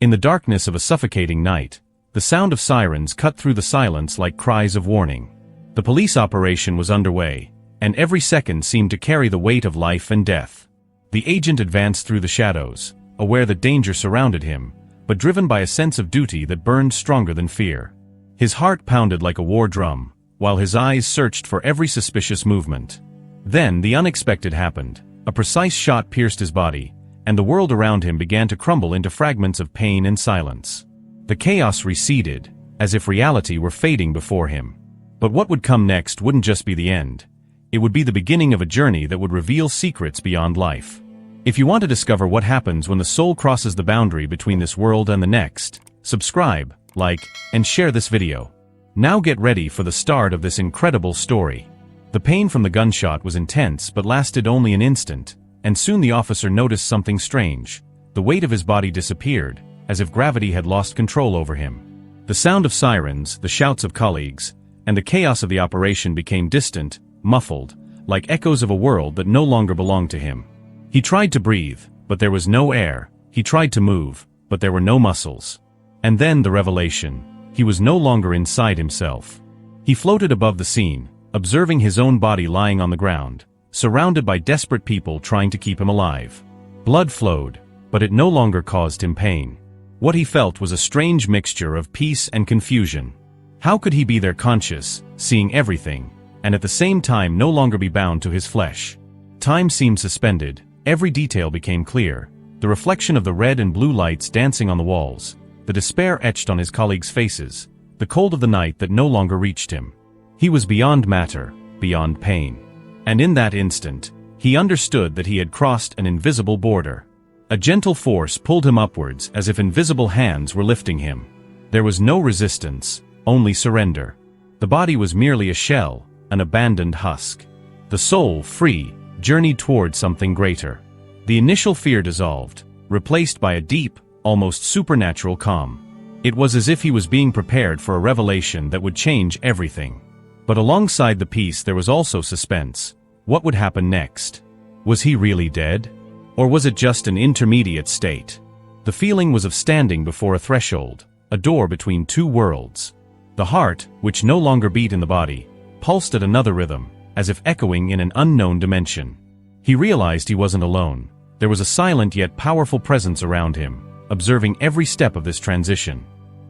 In the darkness of a suffocating night, the sound of sirens cut through the silence like cries of warning. The police operation was underway, and every second seemed to carry the weight of life and death. The agent advanced through the shadows, aware that danger surrounded him, but driven by a sense of duty that burned stronger than fear. His heart pounded like a war drum, while his eyes searched for every suspicious movement. Then the unexpected happened. A precise shot pierced his body, and the world around him began to crumble into fragments of pain and silence. The chaos receded, as if reality were fading before him. But what would come next wouldn't just be the end. It would be the beginning of a journey that would reveal secrets beyond life. If you want to discover what happens when the soul crosses the boundary between this world and the next, subscribe, like, and share this video. Now get ready for the start of this incredible story. The pain from the gunshot was intense but lasted only an instant, and soon the officer noticed something strange. The weight of his body disappeared, as if gravity had lost control over him. The sound of sirens, the shouts of colleagues, and the chaos of the operation became distant, muffled, like echoes of a world that no longer belonged to him. He tried to breathe, but there was no air. He tried to move, but there were no muscles. And then the revelation. He was no longer inside himself. He floated above the scene, observing his own body lying on the ground, surrounded by desperate people trying to keep him alive. Blood flowed, but it no longer caused him pain. What he felt was a strange mixture of peace and confusion. How could he be there conscious, seeing everything, and at the same time no longer be bound to his flesh? Time seemed suspended, every detail became clear, the reflection of the red and blue lights dancing on the walls, the despair etched on his colleagues' faces, the cold of the night that no longer reached him. He was beyond matter, beyond pain. And in that instant, he understood that he had crossed an invisible border. A gentle force pulled him upwards as if invisible hands were lifting him. There was no resistance, only surrender. The body was merely a shell, an abandoned husk. The soul, free, journeyed toward something greater. The initial fear dissolved, replaced by a deep, almost supernatural calm. It was as if he was being prepared for a revelation that would change everything. But alongside the peace there was also suspense. What would happen next? Was he really dead? Or was it just an intermediate state? The feeling was of standing before a threshold, a door between two worlds. The heart, which no longer beat in the body, pulsed at another rhythm, as if echoing in an unknown dimension. He realized he wasn't alone. There was a silent yet powerful presence around him, observing every step of this transition.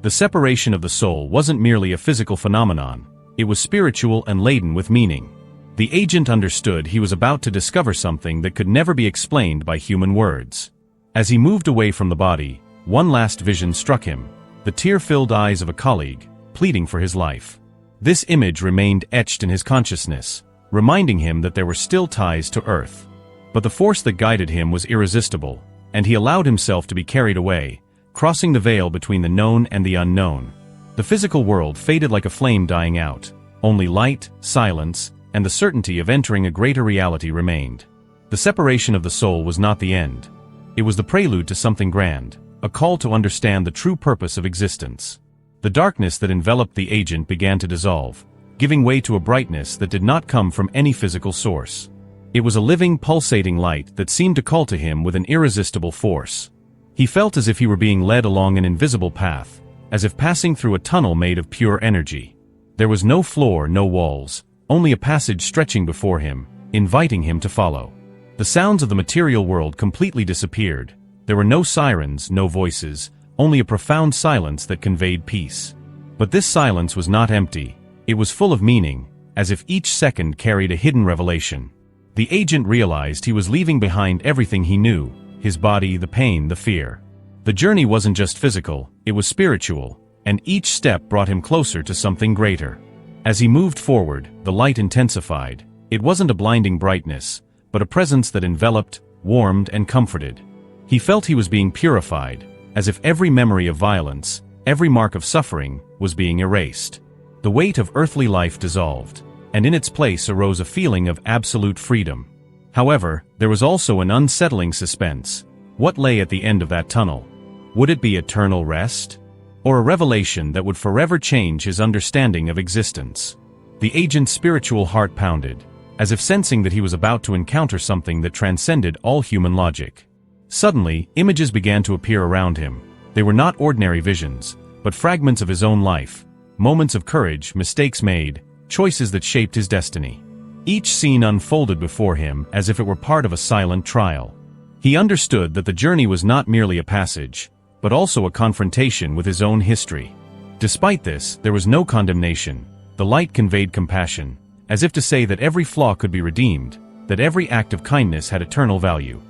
The separation of the soul wasn't merely a physical phenomenon. It was spiritual and laden with meaning. The agent understood he was about to discover something that could never be explained by human words. As he moved away from the body, one last vision struck him, the tear-filled eyes of a colleague, pleading for his life. This image remained etched in his consciousness, reminding him that there were still ties to earth. But the force that guided him was irresistible, and he allowed himself to be carried away, crossing the veil between the known and the unknown. The physical world faded like a flame dying out. Only light, silence, and the certainty of entering a greater reality remained. The separation of the soul was not the end. It was the prelude to something grand, a call to understand the true purpose of existence. The darkness that enveloped the agent began to dissolve, giving way to a brightness that did not come from any physical source. It was a living, pulsating light that seemed to call to him with an irresistible force. He felt as if he were being led along an invisible path, as if passing through a tunnel made of pure energy. There was no floor, no walls, only a passage stretching before him, inviting him to follow. The sounds of the material world completely disappeared. There were no sirens, no voices, only a profound silence that conveyed peace. But this silence was not empty. It was full of meaning, as if each second carried a hidden revelation. The agent realized he was leaving behind everything he knew, his body, the pain, the fear. The journey wasn't just physical, it was spiritual, and each step brought him closer to something greater. As he moved forward, the light intensified. It wasn't a blinding brightness, but a presence that enveloped, warmed, and comforted. He felt he was being purified, as if every memory of violence, every mark of suffering, was being erased. The weight of earthly life dissolved, and in its place arose a feeling of absolute freedom. However, there was also an unsettling suspense. What lay at the end of that tunnel? Would it be eternal rest? Or a revelation that would forever change his understanding of existence? The agent's spiritual heart pounded, as if sensing that he was about to encounter something that transcended all human logic. Suddenly, images began to appear around him. They were not ordinary visions, but fragments of his own life, moments of courage, mistakes made, choices that shaped his destiny. Each scene unfolded before him as if it were part of a silent trial. He understood that the journey was not merely a passage, but also a confrontation with his own history. Despite this, there was no condemnation. The light conveyed compassion, as if to say that every flaw could be redeemed, that every act of kindness had eternal value.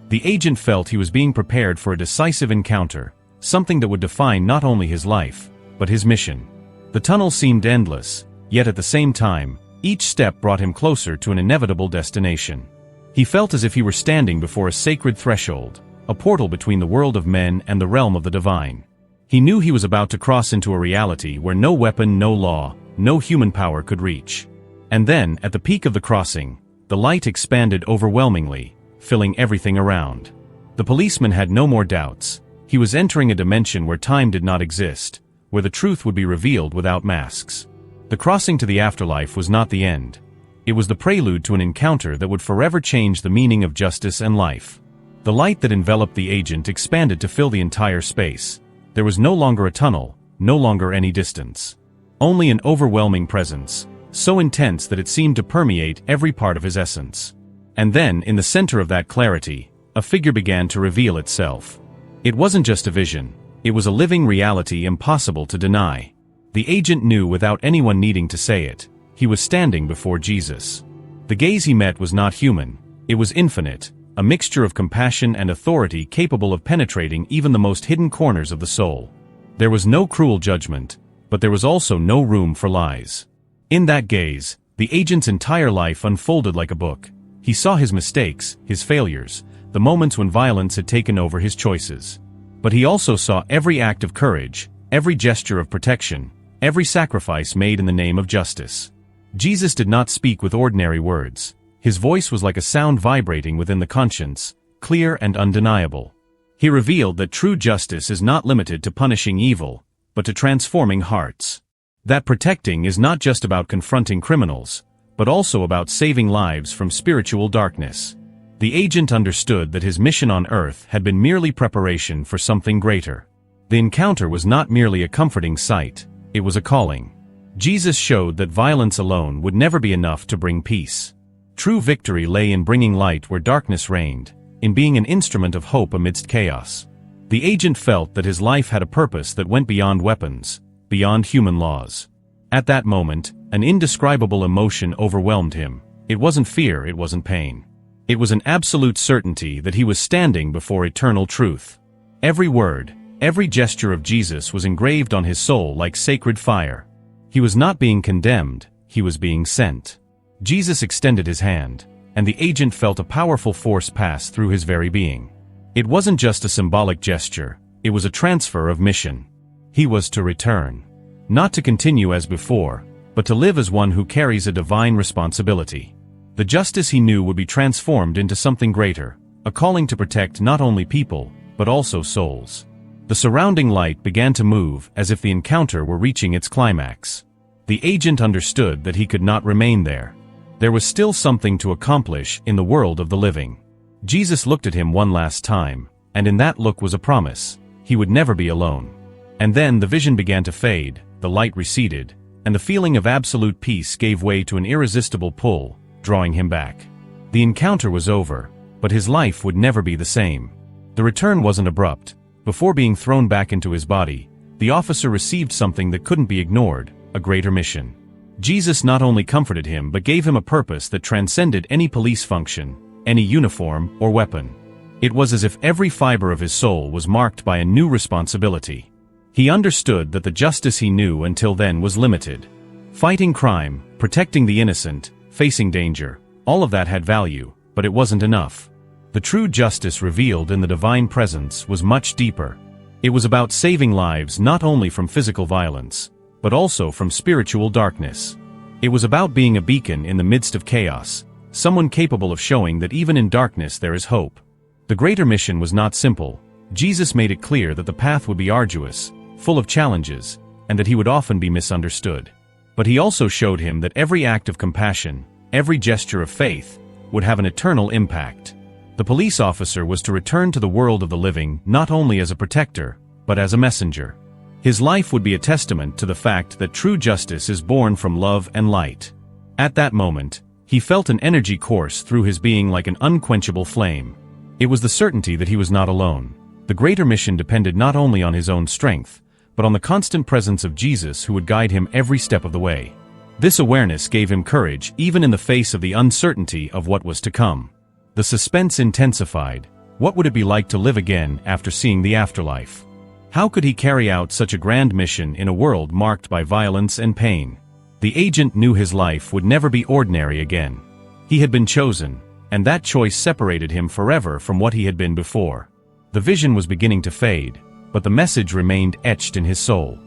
The agent felt he was being prepared for a decisive encounter, something that would define not only his life, but his mission. The tunnel seemed endless, yet at the same time, each step brought him closer to an inevitable destination. He felt as if he were standing before a sacred threshold, a portal between the world of men and the realm of the divine. He knew he was about to cross into a reality where no weapon, no law, no human power could reach. And then, at the peak of the crossing, the light expanded overwhelmingly, filling everything around. The policeman had no more doubts. He was entering a dimension where time did not exist, where the truth would be revealed without masks. The crossing to the afterlife was not the end. It was the prelude to an encounter that would forever change the meaning of justice and life. The light that enveloped the agent expanded to fill the entire space. There was no longer a tunnel, no longer any distance. Only an overwhelming presence, so intense that it seemed to permeate every part of his essence. And then, in the center of that clarity, a figure began to reveal itself. It wasn't just a vision, it was a living reality impossible to deny. The agent knew without anyone needing to say it. He was standing before Jesus. The gaze he met was not human, it was infinite, a mixture of compassion and authority capable of penetrating even the most hidden corners of the soul. There was no cruel judgment, but there was also no room for lies. In that gaze, the agent's entire life unfolded like a book. He saw his mistakes, his failures, the moments when violence had taken over his choices. But he also saw every act of courage, every gesture of protection, every sacrifice made in the name of justice. Jesus did not speak with ordinary words. His voice was like a sound vibrating within the conscience, clear and undeniable. He revealed that true justice is not limited to punishing evil, but to transforming hearts. That protecting is not just about confronting criminals, but also about saving lives from spiritual darkness. The agent understood that his mission on earth had been merely preparation for something greater. The encounter was not merely a comforting sight, it was a calling. Jesus showed that violence alone would never be enough to bring peace. True victory lay in bringing light where darkness reigned, in being an instrument of hope amidst chaos. The agent felt that his life had a purpose that went beyond weapons, beyond human laws. At that moment, an indescribable emotion overwhelmed him. It wasn't fear, it wasn't pain. It was an absolute certainty that he was standing before eternal truth. Every word, every gesture of Jesus was engraved on his soul like sacred fire. He was not being condemned, he was being sent. Jesus extended his hand, and the agent felt a powerful force pass through his very being. It wasn't just a symbolic gesture, it was a transfer of mission. He was to return. Not to continue as before, but to live as one who carries a divine responsibility. The justice he knew would be transformed into something greater, a calling to protect not only people, but also souls. The surrounding light began to move as if the encounter were reaching its climax. The agent understood that he could not remain there. There was still something to accomplish in the world of the living. Jesus looked at him one last time, and in that look was a promise. He would never be alone. And then the vision began to fade, the light receded, and the feeling of absolute peace gave way to an irresistible pull, drawing him back. The encounter was over, but his life would never be the same. The return wasn't abrupt. Before being thrown back into his body, the officer received something that couldn't be ignored, a greater mission. Jesus not only comforted him but gave him a purpose that transcended any police function, any uniform or weapon. It was as if every fiber of his soul was marked by a new responsibility. He understood that the justice he knew until then was limited. Fighting crime, protecting the innocent, facing danger, all of that had value, but it wasn't enough. The true justice revealed in the divine presence was much deeper. It was about saving lives not only from physical violence, but also from spiritual darkness. It was about being a beacon in the midst of chaos, someone capable of showing that even in darkness there is hope. The greater mission was not simple. Jesus made it clear that the path would be arduous, full of challenges, and that he would often be misunderstood. But he also showed him that every act of compassion, every gesture of faith, would have an eternal impact. The police officer was to return to the world of the living not only as a protector, but as a messenger. His life would be a testament to the fact that true justice is born from love and light. At that moment, he felt an energy course through his being like an unquenchable flame. It was the certainty that he was not alone. The greater mission depended not only on his own strength, but on the constant presence of Jesus who would guide him every step of the way. This awareness gave him courage even in the face of the uncertainty of what was to come. The suspense intensified. What would it be like to live again after seeing the afterlife? How could he carry out such a grand mission in a world marked by violence and pain? The agent knew his life would never be ordinary again. He had been chosen, and that choice separated him forever from what he had been before. The vision was beginning to fade, but the message remained etched in his soul.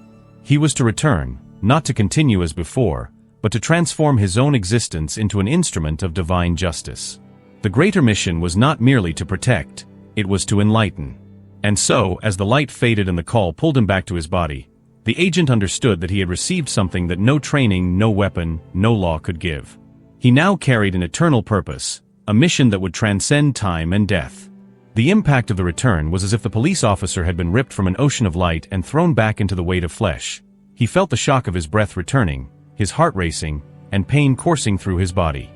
He was to return, not to continue as before, but to transform his own existence into an instrument of divine justice. The greater mission was not merely to protect, it was to enlighten. And so, as the light faded and the call pulled him back to his body, the agent understood that he had received something that no training, no weapon, no law could give. He now carried an eternal purpose, a mission that would transcend time and death. The impact of the return was as if the police officer had been ripped from an ocean of light and thrown back into the weight of flesh. He felt the shock of his breath returning, his heart racing, and pain coursing through his body.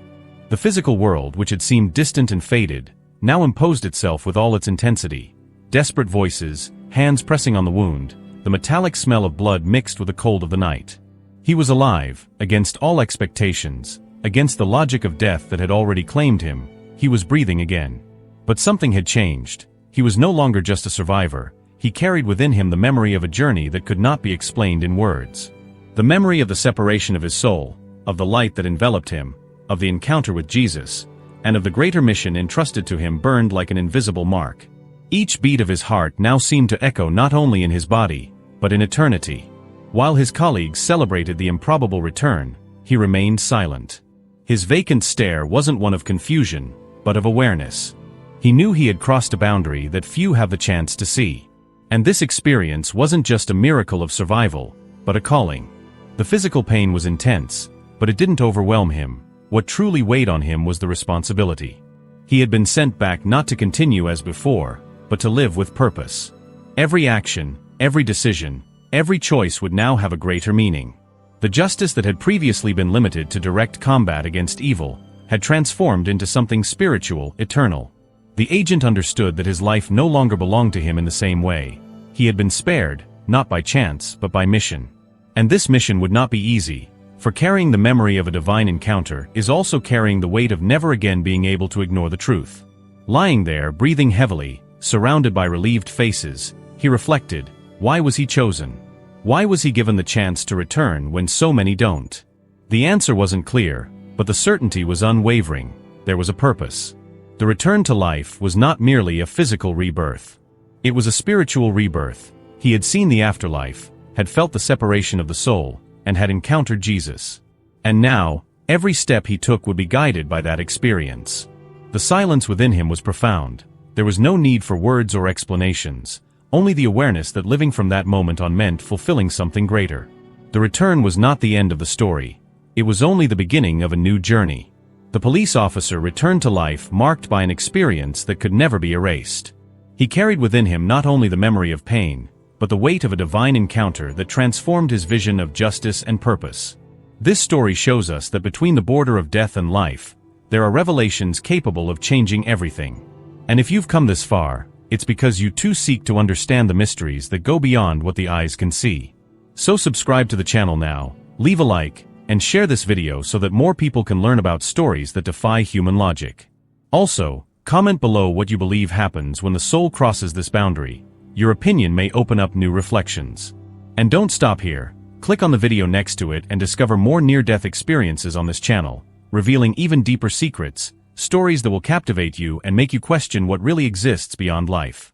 The physical world, which had seemed distant and faded, now imposed itself with all its intensity. Desperate voices, hands pressing on the wound, the metallic smell of blood mixed with the cold of the night. He was alive, against all expectations, against the logic of death that had already claimed him. He was breathing again. But something had changed. He was no longer just a survivor. He carried within him the memory of a journey that could not be explained in words. The memory of the separation of his soul, of the light that enveloped him, of the encounter with Jesus, and of the greater mission entrusted to him burned like an invisible mark. Each beat of his heart now seemed to echo not only in his body, but in eternity. While his colleagues celebrated the improbable return, he remained silent. His vacant stare wasn't one of confusion, but of awareness. He knew he had crossed a boundary that few have the chance to see. And this experience wasn't just a miracle of survival, but a calling. The physical pain was intense, but it didn't overwhelm him. What truly weighed on him was the responsibility. He had been sent back not to continue as before, but to live with purpose. Every action, every decision, every choice would now have a greater meaning. The justice that had previously been limited to direct combat against evil had transformed into something spiritual, eternal. The agent understood that his life no longer belonged to him in the same way. He had been spared, not by chance, but by mission. And this mission would not be easy, for carrying the memory of a divine encounter is also carrying the weight of never again being able to ignore the truth. Lying there, breathing heavily, surrounded by relieved faces, he reflected, why was he chosen? Why was he given the chance to return when so many don't? The answer wasn't clear, but the certainty was unwavering. There was a purpose. The return to life was not merely a physical rebirth. It was a spiritual rebirth. He had seen the afterlife, had felt the separation of the soul, and had encountered Jesus. And now, every step he took would be guided by that experience. The silence within him was profound. There was no need for words or explanations, only the awareness that living from that moment on meant fulfilling something greater. The return was not the end of the story. It was only the beginning of a new journey. The police officer returned to life marked by an experience that could never be erased. He carried within him not only the memory of pain, but the weight of a divine encounter that transformed his vision of justice and purpose. This story shows us that between the border of death and life, there are revelations capable of changing everything. And if you've come this far, it's because you too seek to understand the mysteries that go beyond what the eyes can see. So subscribe to the channel now, leave a like, and share this video so that more people can learn about stories that defy human logic. Also, comment below what you believe happens when the soul crosses this boundary. Your opinion may open up new reflections. And don't stop here. Click on the video next to it and discover more near-death experiences on this channel, revealing even deeper secrets, stories that will captivate you and make you question what really exists beyond life.